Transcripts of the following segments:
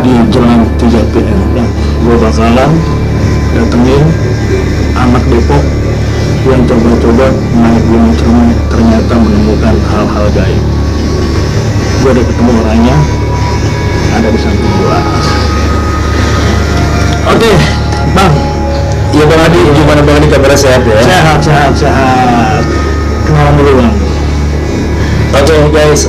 di Jalan 3 PM. Gue bakalan datengin anak Depok yang coba-coba naik gunung Ciremai, ternyata menemukan hal-hal gaib. Gue udah ketemu orangnya, ada di samping gua. Oke, Bang. Iya Bang Adi, gimana Bang Adi, kabarnya sehat ya? Sehat. Kenalan dulu Bang. Oke guys,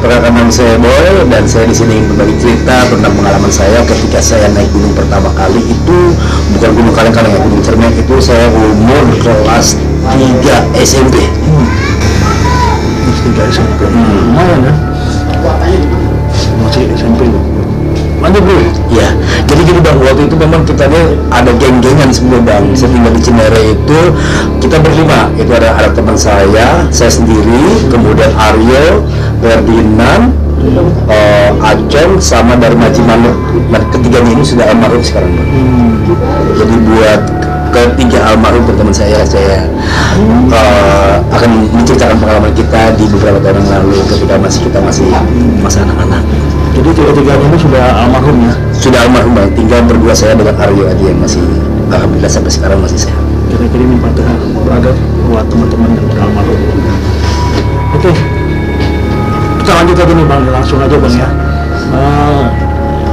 perkenalkan saya Boy dan saya di sini ingin berbagi cerita tentang pengalaman saya ketika saya naik gunung pertama kali. Itu bukan gunung kaleng-kaleng ya, gunung Ciremai. Itu saya umur kelas 3 SMP. Kelas 3 SMP. Lumayan ya. Masih SMP loh. Lanjut bro. Ya, jadi gini Bang, waktu itu memang kita ada geng-gengan semua Bang. Saya tinggal di Cinere itu, kita berlima. Itu ada teman saya sendiri, kemudian Aryo, Ferdinand, Acong, sama Darmaji Manuk. Nah, ketiganya ini sudah almarhum sekarang Bang. Jadi buat ketiga almarhum teman saya akan menceritakan pengalaman kita di beberapa tahun yang lalu ketika kita masih anak-anak. Jadi tiga-tiganya ini sudah almarhum ya? Sudah almarhum Bang, tinggal berdua saya dengan Aryo aja yang masih, alhamdulillah sampai sekarang masih sehat. Kira-kira ini Fatihah berada buat teman-teman yang sudah almarhum. Oke, kita lanjut aja nih Bang, langsung aja Bang ya.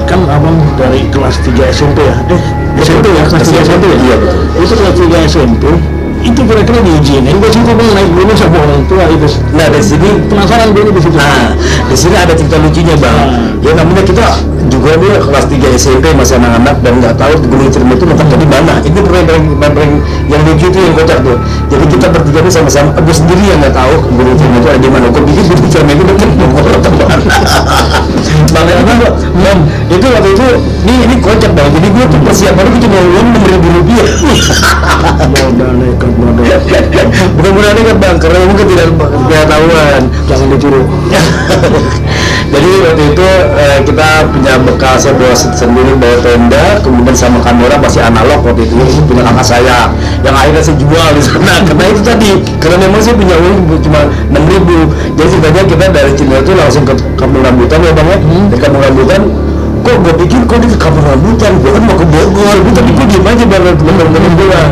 Kan abang dari kelas 3 SMP ya? SMP ya? Kelas 3 SMP ya? Iya betul. Itu kelas 3 SMP, itu kira-kira diizinin gak sih itu Bang naik gunung sama orang tua itu? Nah dari sini Penasaran gue di situ. Nah, di sini ada cerita lucunya Bang. Ya namanya kita juga dia kelas 3 SMP masih anak-anak dan nggak tahu gunung Ciremai itu letaknya di mana. Itu paling yang lucu itu yang kocak tuh. Jadi kita bertiga ini sama-sama, gue sendiri yang nggak tahu gunung Ciremai itu ada di mana. Gue pikir gunung Ciremai itu dekat Bogor. Makanya apa? Itu waktu itu ini kocak Bang. Jadi gue tuh persiapan itu cuma uang Rp6.000. Modal nekat modal. Mudah-mudahan kan Bang, karena mungkin tidak tahuan. Jangan ditiru. Jadi waktu itu kita punya bekal, saya bawa sendiri, bawa tenda, kemudian sama kamera masih analog waktu itu punya kakak saya yang akhirnya saya jual di sana. Karena itu tadi, karena memang saya punya uang cuma 6.000. Jadi sebenarnya kita dari Cina itu langsung ke kampung rambutan ya Bang ya. Di kampung rambutan, kok gue pikir kok di kampung rambutan, gue kan mau ke Bogor, tapi gue diem aja Bang, temen-temen bilang,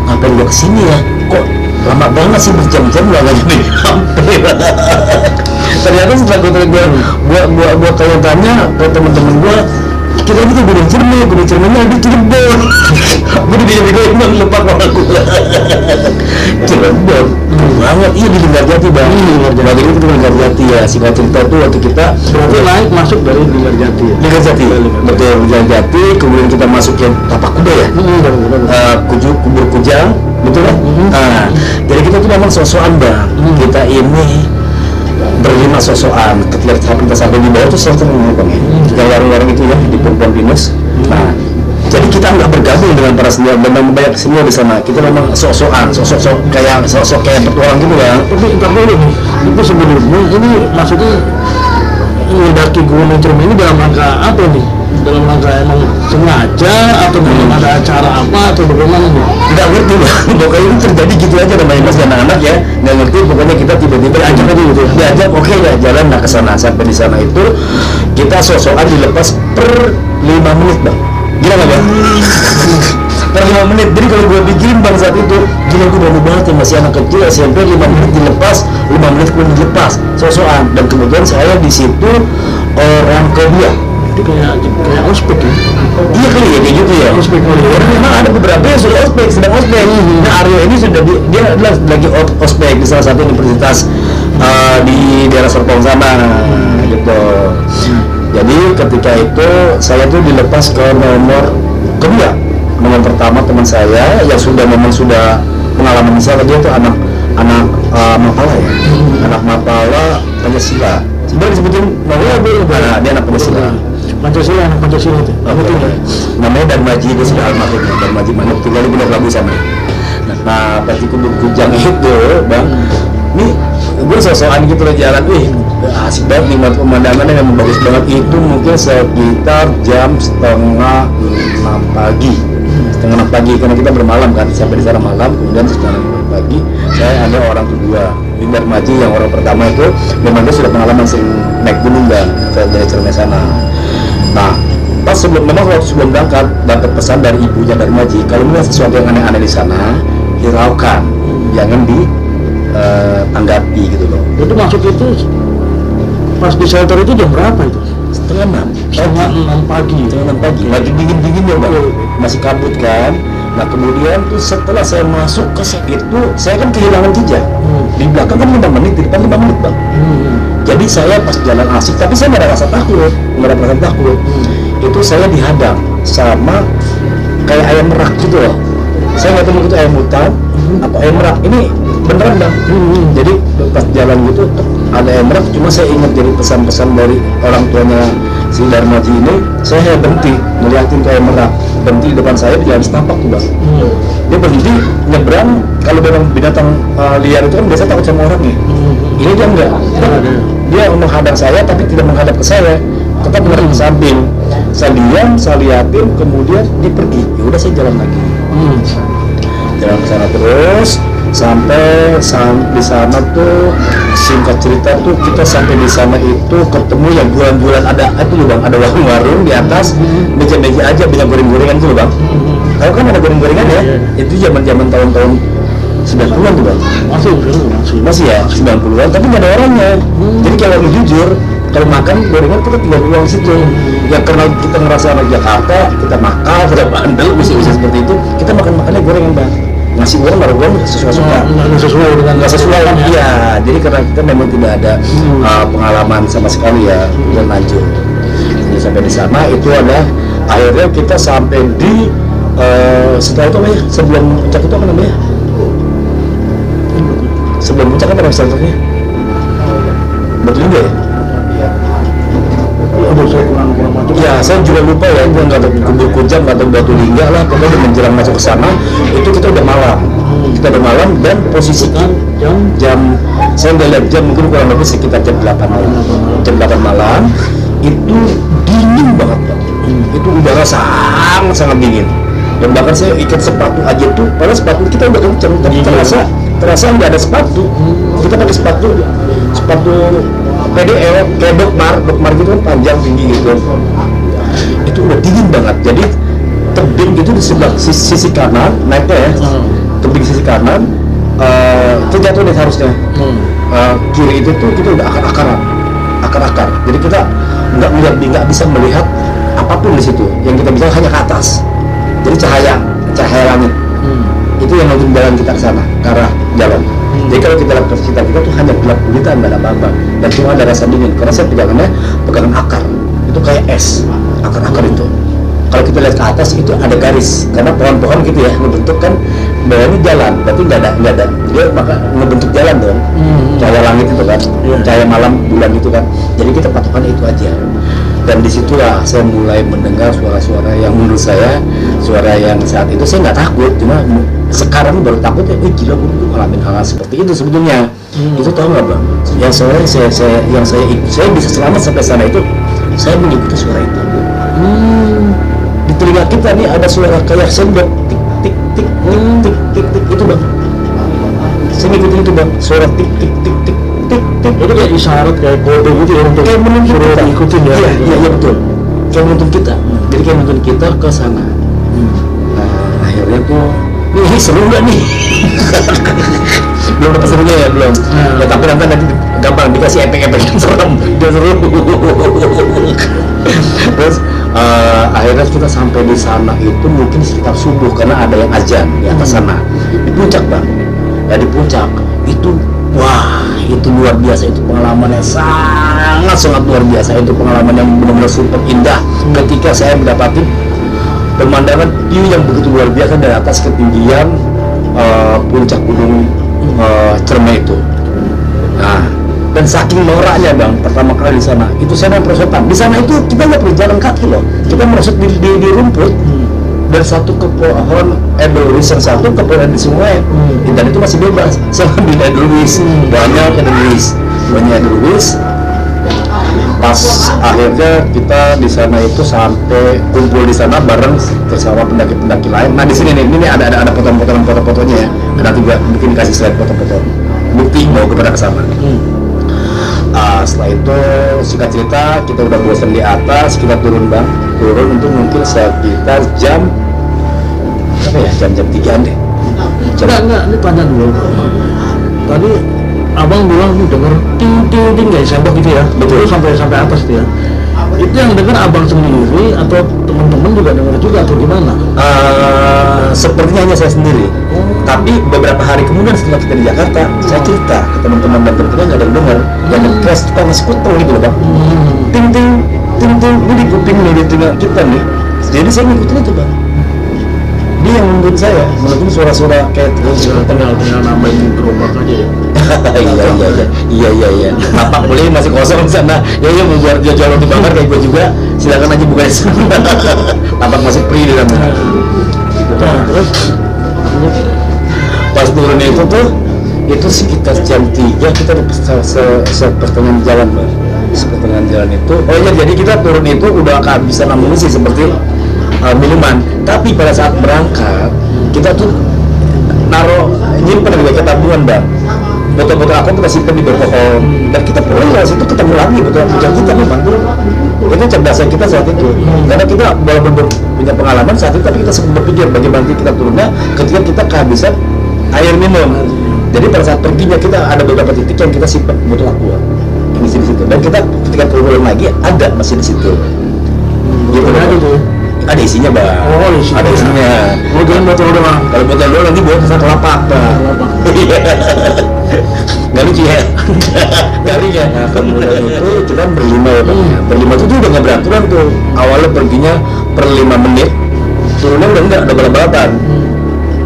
ngapain gue kesini ya? Kok lama banget sih, berjam-jam gak nyampe. Ternyata setelah gue tanya ke teman-teman gue, kita ini tuh gunung Ciremai ada Cirebon. Gue dia emang lupa kalau gue Cirebon banget, iya di Linggarjati Bang. Waktu itu di Linggarjati ya, singkat cerita tuh waktu kita Berarti naik masuk dari Linggarjati ya? Linggarjati, betul Linggarjati, kemudian kita masuk ke Tapak Kuda ya, Kubur Kujang, betul kan? Jadi kita tuh memang sosokan Bang, kita ini berlima sosokan. Ketika kita sampai di bawah itu saya tenang Bang ya, yang warung-warung itu ya di Purban Pinus. Nah, jadi kita nggak bergabung dengan para senior, memang banyak senior di sana. Kita memang sosokan, sosok kayak petualang gitu ya. Tapi ntar dulu nih, itu sebenarnya ini maksudnya mendaki gunung Ciremai ini dalam rangka apa nih? Dalam rangka emang sengaja atau memang ada acara apa atau bagaimana nih? Nggak ngerti Bang, pokoknya itu terjadi gitu aja namanya masih anak-anak ya, nggak ngerti. Pokoknya kita tiba-tiba diajak aja gitu ya, diajak oke ya jalan. Nah ke sana, sampai di sana itu kita sosokan dilepas per 5 menit Bang, gila nggak Bang? Per 5 menit. Jadi kalau gue pikirin Bang saat itu, gila gue baru banget ya, masih anak kecil SMP, 5 menit dilepas, 5 menit kemudian dilepas sosokan. Dan kemudian saya di situ orang kedua. Itu kayak ospek ya? Iya kali ya, kayak gitu ya. Ospek kali ya? Karena memang ada beberapa yang sudah ospek, sedang ospek. Nah Aryo ini sudah dia adalah lagi ospek di salah satu universitas di daerah Serpong sana, gitu. Jadi ketika itu saya tuh dilepas ke nomor kedua. Nomor pertama teman saya yang memang sudah pengalaman di sana, dia tuh anak Mapala ya, anak Mapala Pancasila. Sebenarnya disebutin namanya dia anak Pancasila. Pancasila itu. Namanya Darmaji, dia sudah almarhum ya, Darmaji Manuk, tinggal di Pondok Labu sana. Nah pas di Kubur Kujang itu Bang, nih gue sosokan gitu loh jalan, asik banget nih, pemandangannya yang bagus banget. Itu mungkin sekitar jam setengah 6 pagi, karena kita bermalam kan, sampai di sana malam. Kemudian setengah 6 pagi saya ada orang kedua, Darmaji yang orang pertama itu memang dia sudah pengalaman sering naik gunung Bang dari Ciremai sana. Nah Pas memang waktu sebelum berangkat dapat pesan dari ibunya dari Maji, kalau melihat sesuatu yang aneh-aneh di sana, hiraukan, jangan ditanggapi gitu loh. Itu masuk itu pas di shelter itu jam berapa itu? Setengah 6 pagi, lagi dingin ya bang, masih kabut kan. Nah kemudian tuh setelah saya masuk ke itu, saya kan kehilangan jejak. Di belakang kan 5 menit, di depan 5 menit bang. Jadi saya pas jalan asik, tapi saya nggak ada rasa takut, Itu saya dihadang sama kayak ayam merak gitu loh. Saya nggak tahu itu ayam hutan atau ayam merak. Ini beneran bang. Jadi pas jalan gitu ada ayam merak. Cuma saya ingat dari pesan-pesan dari orang tuanya si Darmaji ini, saya berhenti ngeliatin ke ayam merak. Berhenti di depan saya di jalan setapak tuh bang. Dia berhenti nyebrang. Kalau memang binatang liar itu kan biasa takut sama orang ya. Ini dia enggak. Dia menghadang saya tapi tidak menghadap ke saya, tetap menghadap ke samping. Saya diam, saya liatin, kemudian dia pergi. Ya udah saya jalan lagi. Jalan ke sana terus sampai di sana tuh, singkat cerita tuh kita sampai di sana itu ketemu yang jualan-jualan, ada itu loh bang, ada warung-warung di atas, meja-meja aja banyak goreng-gorengan tuh loh bang. Tahu kan ada goreng-gorengan ya? Itu zaman-zaman tahun-tahun 90-an tuh bang. Masih ya 90-an, tapi nggak ada orangnya. Jadi kalau jujur, kalau makan gorengan kita tinggal uang situ. Ya karena kita ngerasa anak Jakarta, kita makan, kita bandel, usia-usia seperti itu, kita makannya gorengan bang. Ngasih uang baru uang sesuai-suka. Nggak sesuai. Iya. Jadi karena kita memang tidak ada pengalaman sama sekali ya, dan lanjut. Jadi sampai di sana itu ada akhirnya kita sampai di setelah itu apa ya? Sebelum puncak itu apa namanya? Sebelum puncak apa nama shelternya? Batu Lingga ya? Ya, saya juga lupa ya, itu nggak tahu Kubur Kujang atau Batu Lingga lah, pokoknya menjelang masuk ke sana itu kita udah malam. Dan posisi jam saya nggak lihat jam, mungkin kurang lebih sekitar jam 8 malam. Jam 8 malam itu dingin banget Pak. Itu udara sangat dingin. Dan bahkan saya ikat sepatu aja tuh, padahal sepatu kita udah kenceng, tapi terasa nggak ada sepatu. Kita pakai sepatu PDL kayak dokmar gitu kan, panjang tinggi gitu. Itu udah dingin banget. Jadi tebing gitu di sebelah sisi kanan naiknya ya, tebing sisi kanan itu jatuh deh harusnya. Kiri itu tuh kita udah akar. Jadi kita nggak bisa melihat apapun di situ. Yang kita bisa hanya ke atas. Jadi cahaya langit. Itu yang nunjuk jalan kita ke sana, ke arah jalan. Jadi kalau kita lihat kita tuh hanya gelap gulita, nggak ada apa-apa, dan cuma ada rasa dingin. Karena saya pegangan akar, itu kayak es, akar itu. Kalau kita lihat ke atas itu ada garis, karena pohon-pohon gitu ya ngebentuk kan, bahwa ini jalan, berarti nggak ada, dia maka ngebentuk jalan dong. Cahaya langit itu kan, cahaya malam bulan itu kan. Jadi kita patokannya itu aja. Dan disitulah saya mulai mendengar suara-suara yang menurut saya suara yang saat itu saya nggak takut, cuma sekarang baru takut ya, gila gue tuh ngalamin hal seperti itu sebetulnya. Itu tahu nggak bang? Yang saya bisa selamat sampai sana itu saya mengikuti suara itu. Di telinga kita nih ada suara kayak sendok, tik tik tik tik tik tik tik itu bang. Saya ngikutin itu bang, suara tik tik tik tik tik tik. Itu kayak isyarat, kayak kode gitu ya, untuk kayak menuntun kita ikutin ya. Iya betul, kayak menuntun kita. Jadi kayak menuntun kita ke sana. Nah akhirnya tuh nih seru nggak nih? Belum dapat serunya ya belum. Ya tapi nanti gampang dikasih efek-efek yang serem, dia seru. Terus akhirnya kita sampai di sana itu mungkin sekitar subuh karena ada yang azan di atas sana. Di puncak bang, ya di puncak itu, wah itu luar biasa, itu pengalaman yang sangat luar biasa, itu pengalaman yang benar-benar super indah. Ketika saya mendapati pemandangan view yang begitu luar biasa dari atas ketinggian puncak gunung Cermai itu. Nah, dan saking noraknya bang, pertama kali di sana itu saya merosotan. Di sana itu kita nggak perlu jalan kaki loh, kita merosot di rumput. Dari satu ke pohon Edelweiss yang satu ke pohon di sungai, dan itu masih bebas. Saya ambil Edelweiss, banyak Edelweiss. Pas akhirnya kita di sana itu sampai kumpul di sana bareng bersama pendaki-pendaki lain. Nah di sini nih, ini ada foto-fotonya ya. Nanti gua bikin kasih slide foto-foto bukti mau kepada kesana. Setelah itu singkat cerita kita udah bosan di atas, kita turun bang. turun itu mungkin sekitar jam apa ya, jam 3-an deh. Enggak, ini panjang dulu. Tadi abang bilang nih denger ting ting ting kayak sendok gitu ya. Betul, sampai atas tuh ya. Itu yang denger abang sendiri atau teman-teman juga denger juga atau gimana? Sepertinya hanya saya sendiri. Tapi beberapa hari kemudian setelah kita di Jakarta, saya cerita ke teman-teman dan teman-teman nggak ada yang dengar. Yang kayak suka ngasih kutu gitu loh bang. Ting ting ting ting, ini di kuping nih di telinga kita nih. Jadi saya ngikutin itu bang. Dia yang membuat saya melakukan suara-suara kayak Tinggal nambahin gerobak aja ya. iya. Tapak boleh masih kosong di sana. Ya membuat dia jual roti bakar kayak gue juga. Silakan aja buka di sana. Tapak masih free di sana. Nah, terus Pas turun itu sekitar jam 3 kita di sepertengahan jalan bang. Sepertengahan jalan itu. Oh iya, jadi kita turun itu udah kehabisan amunisi seperti minuman. Tapi pada saat berangkat kita tuh nyimpen di bawah tabungan bang. Botol-botol aku kita simpen di bawah pohon dan kita pulang dari situ ketemu lagi botol puncak kita memang. Itu cerdasnya kita saat itu. Karena kita walaupun punya pengalaman saat itu, tapi kita sempat berpikir bagaimana kita turunnya ketika kita kehabisan air minum. Jadi pada saat perginya kita ada beberapa titik yang kita simpan botol aqua yang isi di situ, dan kita ketika turun lagi ada masih di situ. Gitu ada tuh. Ada isinya bang. Oh, isinya. Ada isinya. Oh, jangan botol doang. Kalau botol doang nanti buat kesana kelapak bang. Iya. Nggak lucu ya? Nggak lucu ya? Nah, kemudian itu kita berlima ya bang. Berlima itu udah nggak beraturan tuh. Awalnya perginya per 5 menit, turunnya udah enggak, udah balapan.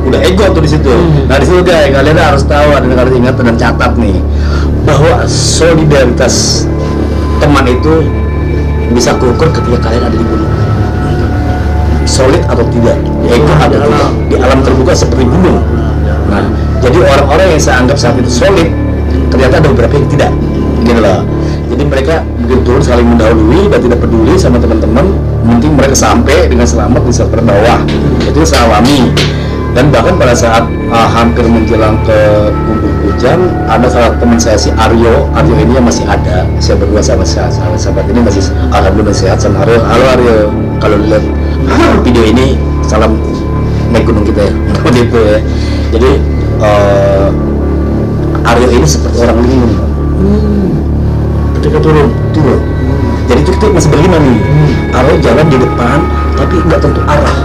Udah ego tuh di situ. Nah di situ guys, kalian harus tahu, dan harus ingat dan catat nih, bahwa solidaritas teman itu bisa kukur ketika kalian ada di gunung. Solid atau tidak, ego atau tidak, di alam terbuka seperti gunung. Nah, jadi orang-orang yang saya anggap saat itu solid, ternyata ada beberapa yang tidak, gitu loh. Jadi mereka begitu turun saling mendahului dan tidak peduli sama teman-teman, penting mereka sampai dengan selamat di sektor bawah. Itu saya alami. Dan bahkan pada saat hampir menjelang ke Kumbul Kujang, ada salah teman saya si Aryo ini yang masih ada. Saya berdua sama sahabat ini masih alhamdulillah sehat sama Aryo. Halo Aryo, kalau lihat video ini salam naik gunung kita ya. Gitu ya. Jadi Aryo ini seperti orang linglung. Ketika turun. Jadi itu kita masih berlima nih. Aryo jalan di depan tapi nggak tentu arah.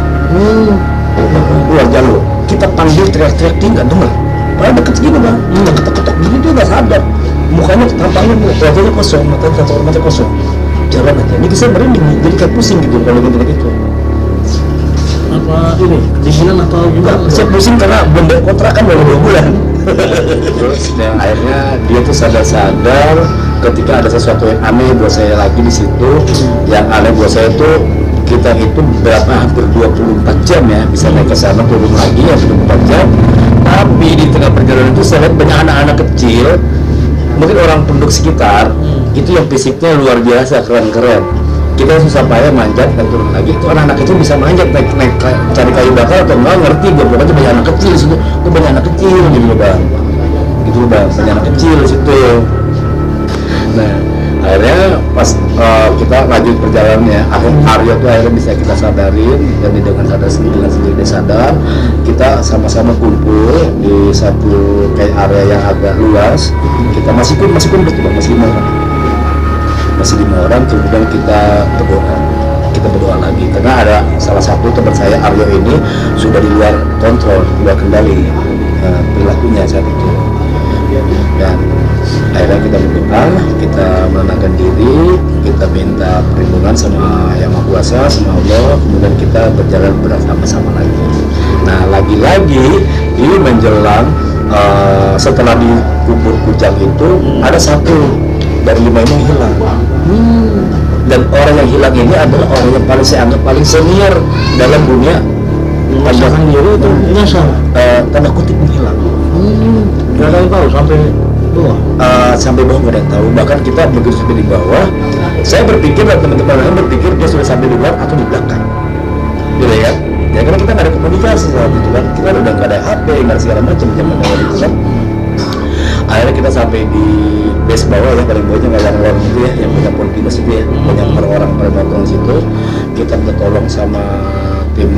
Keluar jalur, kita panggil teriak-teriak dia nggak dengar. Padahal deket segini bang, kita ketok-ketok gini dia nggak sadar. Mukanya tampangnya wajahnya kosong, mata kosong. Jalan aja, ini saya merinding nih, jadi kayak pusing gitu kalau gitu. Apa ini? Kedinginan atau gimana? Saya pusing karena benda kontrakan baru 2 bulan. Terus dan akhirnya dia tuh sadar ketika ada sesuatu yang aneh buat saya lagi di situ. Yang aneh buat saya tuh, kita itu berapa hampir 24 jam ya bisa naik ke sana turun lagi ya 24 jam. Tapi di tengah perjalanan itu saya lihat banyak anak-anak kecil, mungkin orang penduduk sekitar itu yang fisiknya luar biasa keren-keren. Kita susah payah manjat dan turun lagi, itu anak-anak kecil bisa manjat naik cari kayu bakar atau enggak ngerti gue, pokoknya banyak anak kecil di situ. Itu banyak anak kecil gitu bang, gitu bang, banyak anak kecil di situ. Nah akhirnya pas kita lanjut perjalanannya, Aryo tuh akhirnya bisa kita sadarin, dan dengan sendiri dia sadar. Kita sama-sama kumpul di satu kayak area yang agak luas. Kita masih kumpul tuh, masih 5 orang. Kemudian kita berdoa lagi karena ada salah satu teman saya Aryo ini sudah di luar kontrol, luar kendali perilakunya saat itu. Dan akhirnya kita berdoa, kita menenangkan diri, kita minta perlindungan sama Yang Maha Kuasa, sama Allah, kemudian kita berjalan bersama-sama lagi. Nah lagi-lagi ini menjelang setelah di Kumbul Kujang itu ada 1 dari 5 ini hilang. Dan orang yang hilang ini adalah orang yang paling saya anggap paling senior dalam dunia Menyesalkan diri itu menyesal. Tanda kutip menghilang. Nggak ada yang tahu sampai bawah. Sampai bawah nggak ada yang tahu. Bahkan kita begitu sampai di bawah, saya berpikir dan teman-teman lain berpikir dia sudah sampai di luar atau di belakang, gitu ya. Ya karena kita nggak ada komunikasi saat itu kan, kita udah nggak ada HP, nggak ada segala macam zaman awal itu kan. Akhirnya kita sampai di base bawah ya, paling bawahnya nggak ada orang itu ya, yang punya pohon pinus itu ya, banyak orang-orang pada nongkrong di situ. kita minta tolong sama tim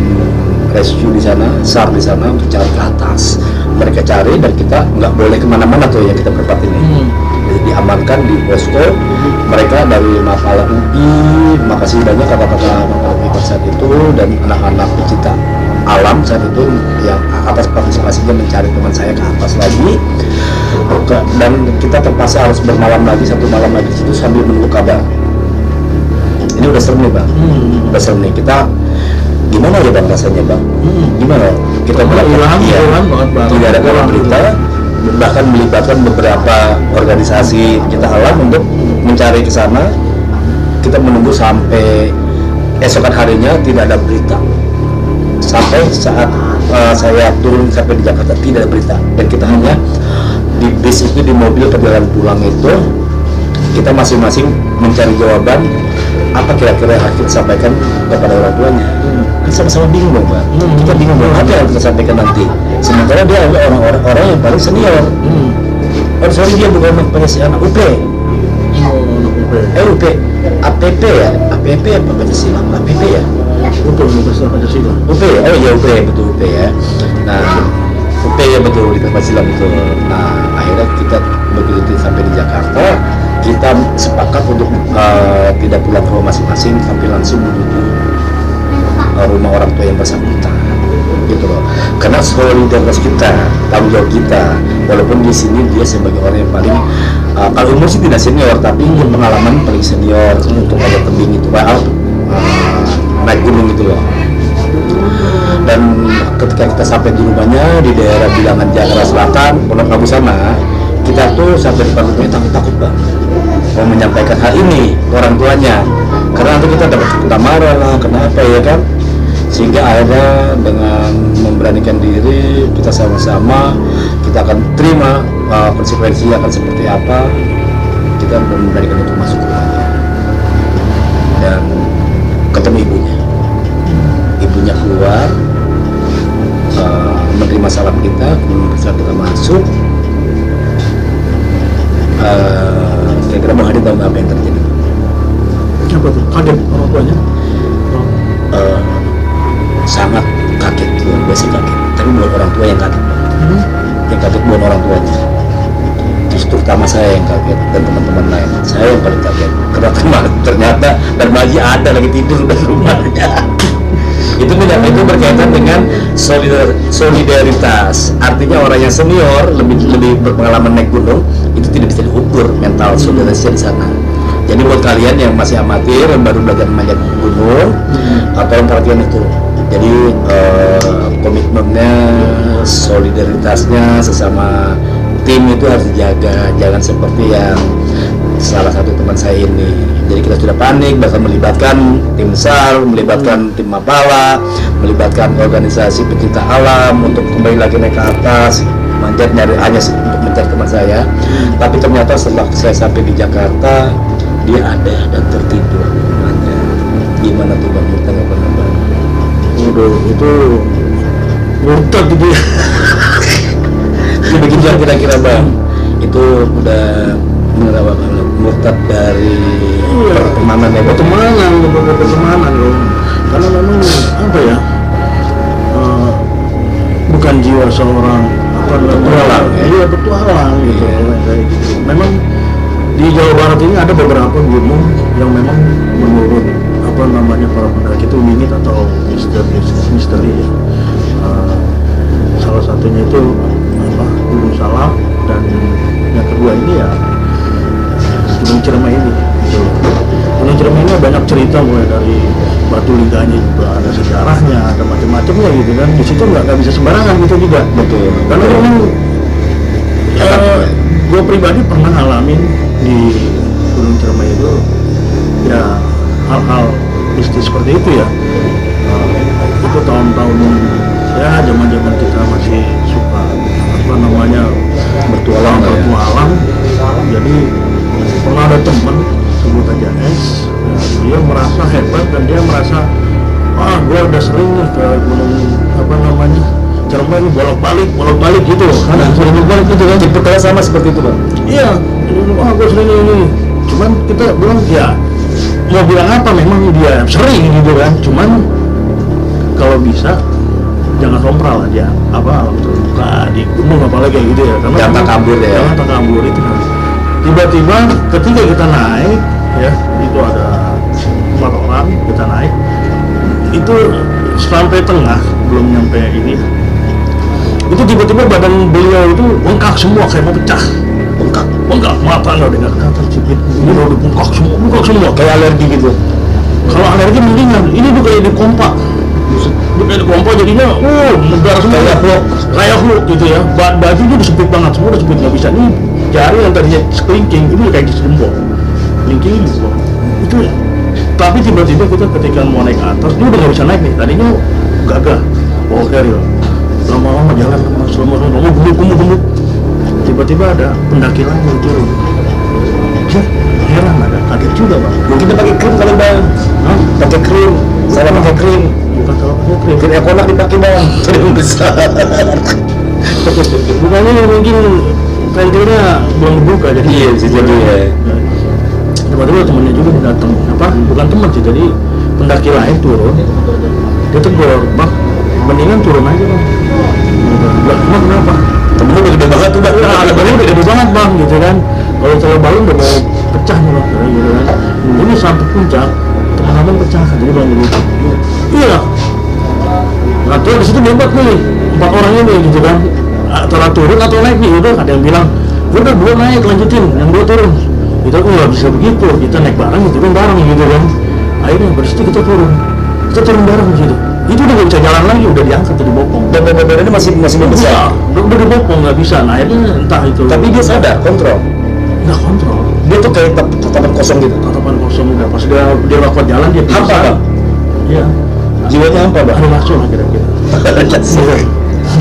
rescue di sana, SAR di sana untuk cari ke atas. Mereka cari dan kita nggak boleh kemana-mana tuh yang kita berempat ini. Jadi diamankan di posko. Mereka dari Mapala UI, makasih banyak kata-kata Mapala UI saat itu, dan anak-anak pecinta alam saat itu yang atas partisipasinya mencari teman saya ke atas lagi. Dan kita terpaksa harus bermalam lagi, 1 malam lagi di situ sambil menunggu kabar. Ini udah serem nih bang, udah serem nih. Kita gimana ya bang rasanya bang? Gimana? Kita hilang banget bang. Tidak ada kabar berita, bahkan melibatkan beberapa organisasi kita alam untuk mencari ke sana. Kita menunggu sampai esokan harinya tidak ada berita. Sampai saat saya turun sampai di Jakarta tidak ada berita, dan kita hanya di bis itu, di mobil perjalanan pulang itu kita masing-masing mencari jawaban apa kira-kira yang harus kita sampaikan kepada orang tuanya. Kita sama-sama bingung dong Pak. Kita bingung dong apa yang kita sampaikan nanti. Sementara dia adalah orang-orang yang paling senior. Soalnya dia bukan si anak UP. UP, APP ya, APP apa Pancasila? APP ya? UP Universitas Pancasila. UP ya, oh iya UP betul UP ya. Nah UP ya betul di Pancasila betul. Nah akhirnya kita begitu sampai di Jakarta, kita sepakat untuk tidak pulang ke rumah masing-masing, tapi langsung menuju rumah orang tua yang bersangkutan, gitu loh. Karena solidaritas kita, tanggung jawab kita, walaupun di sini dia sebagai orang yang paling kalau umur sih tidak senior, tapi pengalaman paling senior untuk ada tebing itu, naik gunung gitu loh. Dan ketika kita sampai di rumahnya di daerah Bilangan Jakarta Selatan, Pondok Labu sana, kita tuh sampai di depan rumahnya takut bang, mau menyampaikan hal ini ke orang tuanya, karena nanti kita dapat kena marah lah, kenapa ya kan. Sehingga akhirnya dengan memberanikan diri, kita sama-sama kita akan terima konsekuensinya akan seperti apa. Kita memberanikan untuk masuk ke rumahnya dan ketemu ibunya keluar, menerima salam kita. Kemudian saat kita masuk, kira-kira Bang Hadi tahu apa yang terjadi? Apa tuh? Kaget orang tuanya? Sangat kaget, luar biasa kaget. Tapi bukan orang tua yang kaget, yang kaget bukan orang tuanya, justru terutama saya yang kaget dan teman-teman lain. Saya yang paling kaget karena ternyata Darmaji ada lagi tidur di rumahnya. Itu berkaitan dengan solidaritas. Artinya orang yang senior lebih berpengalaman naik gunung itu tidak bisa diukur mental solidaritasnya di sana. Jadi buat kalian yang masih amatir, yang baru belajar manjat gunung, tolong perhatian itu. Jadi komitmennya, solidaritasnya sesama tim itu harus dijaga. Jangan seperti yang salah satu teman saya ini. Jadi kita sudah panik, bahkan melibatkan tim SAR, melibatkan tim Mapala, melibatkan organisasi pecinta alam untuk kembali lagi naik ke atas, manjat nyari hanya untuk mencari teman saya. Tapi ternyata setelah saya sampai di Jakarta, dia ada dan tertidur. Gimana tuh bang, tanggapan bang? Waduh, itu murtad gitu ya. Jadi begitu kira-kira bang, itu udah murtad dari pertemanan ya? Pertemanan loh. Karena memang apa ya? Bukan jiwa seorang petualang, iya petualang gitu. Kayak gitu. Memang di Jawa Barat ini ada beberapa gunung yang memang menurut para pendaki itu wingit atau misteri ya. Salah satunya itu Gunung Salak, dan yang kedua ini ya Gunung Ciremai ini gitu. Gunung Ciremai ini banyak cerita, mulai dari batu liganya juga ada sejarahnya, ada macam-macamnya gitu kan. Di situ nggak bisa sembarangan gitu juga. Betul. Karena memang gue pribadi pernah ngalamin di Gunung Ciremai itu ya hal-hal mistis seperti itu ya. Itu tahun-tahun ya zaman-zaman kita masih suka bertualang. Jadi pernah ada temen sebut aja S, dia merasa hebat dan dia merasa gue udah sering nih ke gunung Ciremai ini bolak-balik gitu kan, sering balik gitu kan. Tipe kalian sama seperti itu bang? Iya, gue sering ini. Cuman kita bilang ya mau bilang apa, memang dia sering gitu kan, cuman kalau bisa jangan sompral aja, apa terbuka di gunung apalagi kayak gitu ya, karena Jangan kabur ya. jangan kabur itu kan. Tiba-tiba ketika kita naik ya, itu ada 4 orang kita naik, itu sampai tengah belum nyampe ini, itu tiba-tiba badan beliau itu bengkak semua kayak mau pecah, bengkak mata nggak dengar kata cipit, ini udah bengkak semua Kayak alergi gitu. kalau alergi mendingan, ini tuh kayak di kompak, jadinya negara semua kayak hook gitu ya. Baju itu disepit banget, semua udah sepit nggak bisa. Ini jari yang tadinya kelingking itu kayak disembok, kelingking disembok itu. Tapi tiba-tiba kita ketika mau naik ke atas, dia udah nggak bisa naik nih, tadinya gagah bawa carrier, lama-lama jalan lama-lama gemuk, tiba-tiba ada pendaki lain yang turun. Heran, ada kaget juga bang. Mungkin dia pakai krim kali bang. Pakai krim. Saya pakai krim. Bukan kalau pakai krim. Krim ekonak dipakai bang. Krim besar. Bukannya mungkin pentilnya belum dibuka jadi. Iya sih jadi ya. Tiba-tiba temennya juga datang. Apa? Bukan teman sih, jadi pendaki lain turun. Dia tegur, bang, mendingan turun aja bang. Bang, kenapa? Temennya udah gede banget tuh bang. Nah, balon udah gede banget bang, gitu kan. Kalau balon udah mau pecah nih bang, gitu kan. Ini sampai puncak, teman-teman pecah, jadi bang gitu. Iya. Nah terus disitu debat nih, 4 orang ini gitu kan. Antara turun atau naik nih, udah ada yang bilang, udah 2 naik lanjutin, yang 2 turun. Kita kok nggak bisa begitu, kita naik bareng, gitu kan bareng gitu kan. Akhirnya bersitu kita turun bareng gitu. Itu udah nggak bisa jalan lagi, udah diangkat, udah dibopong. Dan benar-benar ini masih belum bisa. Udah dibopong, nggak bisa. Nah akhirnya entah itu. Tapi dia sadar, kontrol. Nggak kontrol. Dia tuh kayak tatapan kosong gitu. Tatapan kosong udah. Pas dia kuat jalan dia Hampa bang. Iya. Jiwanya hampa bang. Ada langsung lah kira-kira.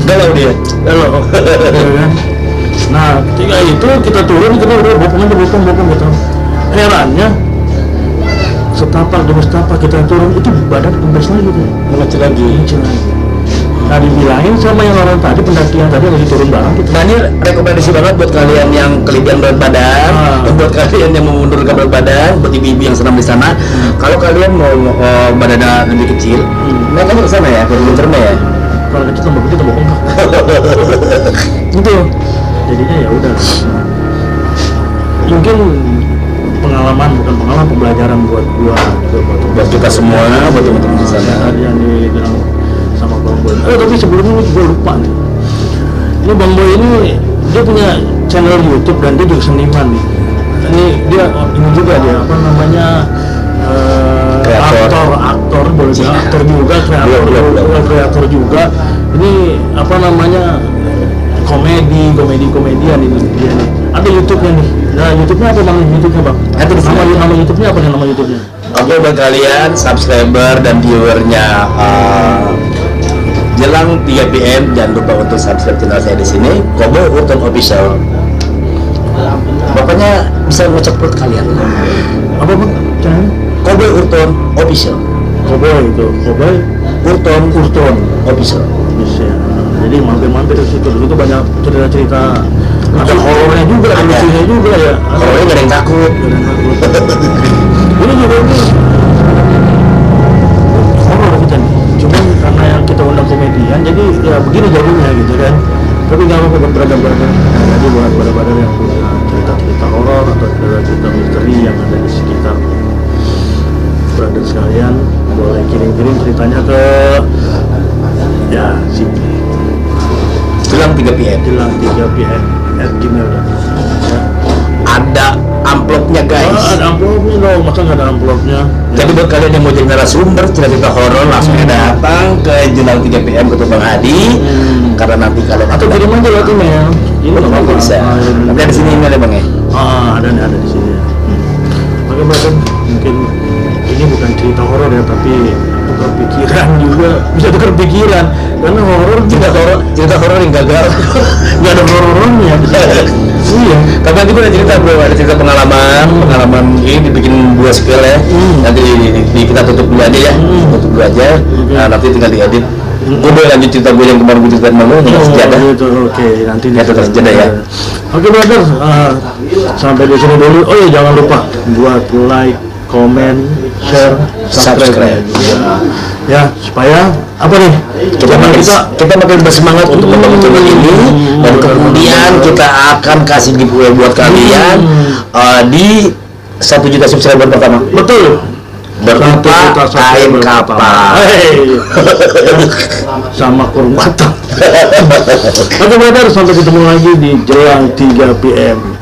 Galau dia. Galau. Kan? Nah ketika itu kita turun, kita udah bopong gitu. Herannya setapak demi setapak kita turun itu badan kempes lagi tuh. Mengecil lagi. Nah dibilangin sama yang orang tadi, pendaki yang tadi lagi turun bareng gitu. Nah ini rekomendasi banget buat kalian yang kelebihan berat badan, dan buat kalian yang mau menurunkan berat badan, buat ibu-ibu yang senam di sana. Kalau kalian mau badannya lebih kecil, naik aja ke sana ya, ke Gunterme ya. Kalau kecil tambah gede tambah bengkak. Itu jadinya ya udah. Mungkin bukan pengalaman, pembelajaran buat gua juga Buat kita semua, buat teman-teman di sana. Tadi yang dibilang sama Bang Boy. Tapi sebelumnya gue lupa nih. Ini Bang Boy ini dia punya channel YouTube dan dia juga seniman nih. Ini dia ini juga dia apa namanya aktor boleh bilang aktor juga, kreator juga. Ini apa namanya komedian ini dia nih. Ada YouTube-nya nih. Nah, YouTube-nya apa bang? YouTube-nya bang? Ada di sini. Nama YouTube-nya apa nih nama YouTube-nya? Oke buat kalian subscriber dan viewernya jelang 3 PM, jangan lupa untuk subscribe channel saya di sini, Kobo Urton Official. Bapaknya bisa ngecek perut kalian. Apa bang? Channel? Kobo Urton Official. Cowboy Urton Official. Bisa. Jadi mampir-mampir di situ banyak cerita-cerita. Ada horornya juga, ada lucunya juga ya. Horornya gak ada yang takut. Ini juga horor kita nih. Cuman karena yang kita undang komedian, jadi ya begini jadinya gitu kan. Tapi nggak apa-apa beragam-beragam. Jadi buat pada yang punya cerita-cerita horor atau cerita misteri yang ada di sekitar brother sekalian, boleh kirim-kirim ceritanya ke ya sini. Jelang 3 PM. Jelang 3 PM @gmail.com. Ya. Ada amplopnya guys. Ada amplopnya dong, masa nggak ada amplopnya? Jadi buat kalian yang mau jadi narasumber cerita horor, langsung datang ke Jelang 3 PM ke Bang Hadi. Karena nanti kalian Atau kirim aja lewat email. Ini nggak apa-apa. bisa. Nanti di sini email ya bang ya. Ada di sini. Oke brother, mungkin ini bukan cerita horor ya, tapi tukar pikiran juga, bisa tukar pikiran. Karena horor cerita horor yang gagal. nggak ada horornya. Iya. Tapi nanti gue ada cerita bro, ada cerita pengalaman ini dibikin 2 spill ya. Nanti kita tutup dulu aja ya, tutup dulu aja. Nah, nanti tinggal diedit. Gue boleh lanjut cerita gue yang kemarin gue ceritain sama lo tentang sejadah. Oke, nanti Ya tentang sejadah ya. Oke brother, sampai di sini dulu. Oh iya jangan lupa buat like, komen, share, subscribe. Ya, supaya apa nih? Kita makin bersemangat untuk membangun channel ini, dan kemudian kita akan kasih giveaway buat kalian di 1 juta subscriber pertama. Betul. Berupa kain kapal. Sama kurung batang. Oke brother, sampai ketemu lagi di jelang 3 PM.